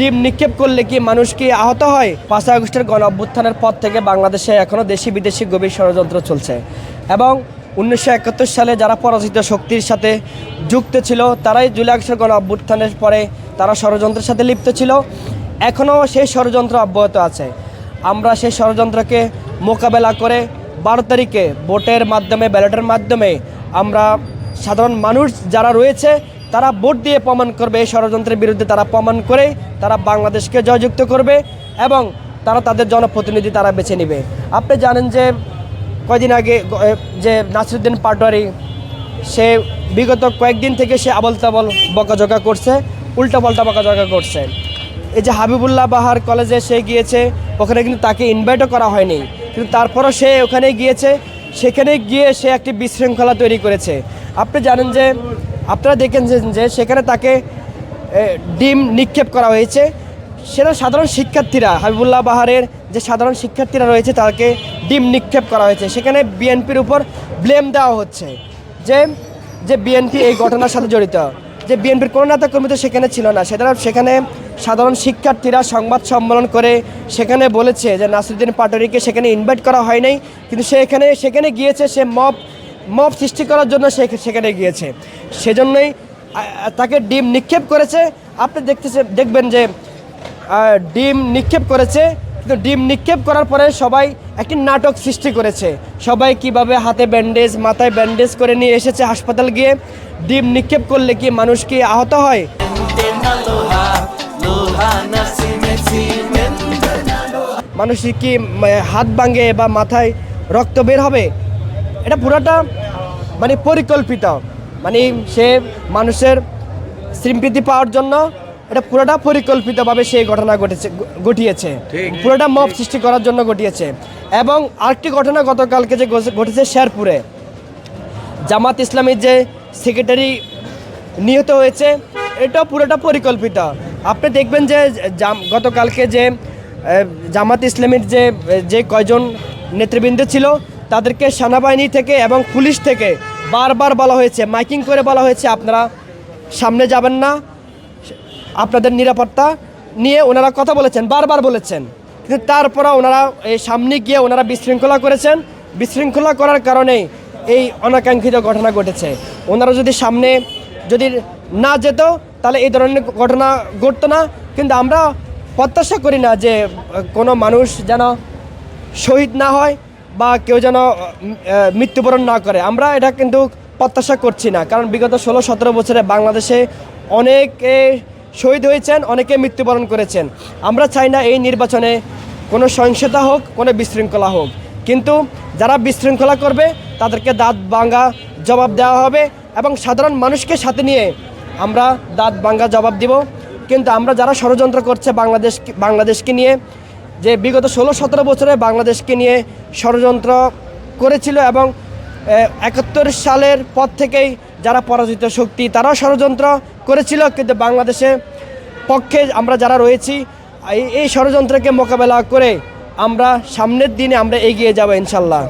ডিম নিক্ষেপ করলে কি মানুষ কি আহত হয়? 5 আগস্টের গণ অভ্যুত্থানের পর থেকে বাংলাদেশে এখনও দেশি বিদেশি গভীর ষড়যন্ত্র চলছে এবং 1971 সালে যারা পরাজিত শক্তির সাথে যুক্ত ছিল তারাই জুলাই আগস্টের গণ অভ্যুত্থানের পরে তারা ষড়যন্ত্রের সাথে লিপ্ত ছিল। এখনও সেই ষড়যন্ত্র অব্যাহত আছে। আমরা সেই ষড়যন্ত্রকে মোকাবেলা করে 12 তারিখে ভোটের মাধ্যমে, ব্যালটের মাধ্যমে আমরা সাধারণ মানুষ যারা রয়েছে তারা ভোট দিয়ে প্রমাণ করবে, এই ষড়যন্ত্রের বিরুদ্ধে তারা প্রমাণ করে তারা বাংলাদেশকে জয়যুক্ত করবে এবং তারা তাদের জনপ্রতিনিধি তারা বেছে নেবে। আপনি জানেন যে কয়দিন আগে যে নাসিরুদ্দিন পাটোয়ারি সে বিগত কয়েকদিন থেকে সে আবল তাবল বকাঝকা করছে, উল্টাপাল্টা বকাঝকা করছে। এই যে হাবিবুল্লাহ বাহার কলেজে সে গিয়েছে, ওখানে কিন্তু তাকে ইনভাইটও করা হয়নি, কিন্তু তারপরও সে ওখানে গিয়েছে। সেখানে গিয়ে সে একটি বিশৃঙ্খলা তৈরি করেছে। আপনি জানেন যে, আপনারা দেখেন যে সেখানে তাকে ডিম নিক্ষেপ করা হয়েছে। সেটা সাধারণ শিক্ষার্থীরা, হাবিবুল্লাহ বাহারের যে সাধারণ শিক্ষার্থীরা রয়েছে তাকে ডিম নিক্ষেপ করা হয়েছে। সেখানে বিএনপির উপর ব্লেম দেওয়া হচ্ছে যে বিএনপি এই ঘটনার সাথে জড়িত, যে বিএনপির কোনো নেতাকর্মী তো সেখানে ছিল না। সেখানে সাধারণ শিক্ষার্থীরা সংবাদ সম্মেলন করে সেখানে বলেছে যে নাসিরুদ্দিন পাটোয়ারিকে সেখানে ইনভাইট করা হয় নাই, কিন্তু সেখানে গিয়েছে, সে মব সৃষ্টি করার জন্য সেখানে গিয়েছে। সেজন্যই তাকে ডিম নিক্ষেপ করেছে। আপনি দেখবেন যে ডিম নিক্ষেপ করেছে, কিন্তু ডিম নিক্ষেপ করার পরে সবাই একটি নাটক সৃষ্টি করেছে। সবাই কিভাবে হাতে ব্যান্ডেজ, মাথায় ব্যান্ডেজ করে নিয়ে এসেছে হাসপাতাল গিয়ে। ডিম নিক্ষেপ করলে কি মানুষ কি আহত হয়? মানুষ কি হাত ভাঙে বা মাথায় রক্ত বের হবে? এটা পুরোটা মানে পরিকল্পিত, মানে সে মানুষের সিম্পিতি পাওয়ার জন্য এটা পুরোটা পরিকল্পিতভাবে সেই ঘটনা ঘটিয়েছে, পুরোটা মব সৃষ্টি করার জন্য ঘটিয়েছে। এবং আরেকটি ঘটনা গতকালকে যে ঘটেছে শেরপুরে, জামাত ইসলামীর যে সেক্রেটারি নিহত হয়েছে, এটাও পুরোটা পরিকল্পিত। আপনি দেখবেন যে গতকালকে যে জামাত ইসলামীর যে কয়জন নেতৃবৃন্দ ছিল তাদেরকে সেনাবাহিনী থেকে এবং পুলিশ থেকে বারবার বলা হয়েছে, মাইকিং করে বলা হয়েছে, আপনারা সামনে যাবেন না, আপনাদের নিরাপত্তা নিয়ে ওনারা কথা বলেছেন, বারবার বলেছেন। কিন্তু তারপরে ওনারা এই সামনে গিয়ে ওনারা বিশৃঙ্খলা করেছেন। বিশৃঙ্খলা করার কারণে এই অনাকাঙ্ক্ষিত ঘটনা ঘটেছে। ওনারা যদি সামনে না যেত তাহলে এই ধরনের ঘটনা ঘটতো না। কিন্তু আমরা প্রত্যাশা করি না যে কোনো মানুষ যেন শহীদ না হয় বা কেউ যেন মৃত্যুবরণ না করে। আমরা এটা কিন্তু প্রত্যাশা করছি না, কারণ বিগত 16-17 বছরে বাংলাদেশে অনেকে শহীদ হয়েছেন, অনেকে মৃত্যুবরণ করেছেন। আমরা চাই না এই নির্বাচনে কোনো সহিংসতা হোক, কোনো বিশৃঙ্খলা হোক, কিন্তু যারা বিশৃঙ্খলা করবে তাদেরকে দাঁত ভাঙা জবাব দেওয়া হবে এবং সাধারণ মানুষকে সাথে নিয়ে আমরা দাঁত ভাঙা জবাব দিব। কিন্তু আমরা যারা ষড়যন্ত্র করছে বাংলাদেশকে নিয়ে, যে বিগত 16-17 বছরে বাংলাদেশকে নিয়ে ষড়যন্ত্র করেছিল এবং 71 সালের পর থেকেই যারা পরাজিত শক্তি তারাও ষড়যন্ত্র করেছিল, কিন্তু বাংলাদেশের পক্ষে আমরা যারা রয়েছি এই ষড়যন্ত্রকে মোকাবেলা করে আমরা সামনের দিনে আমরা এগিয়ে যাব ইনশাল্লাহ।